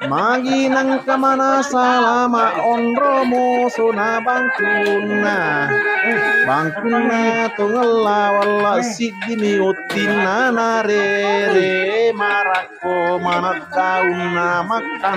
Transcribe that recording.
Maginang kamana salama onromo suna bangkuna tungala wala sigini utina narere marako manat dauna makan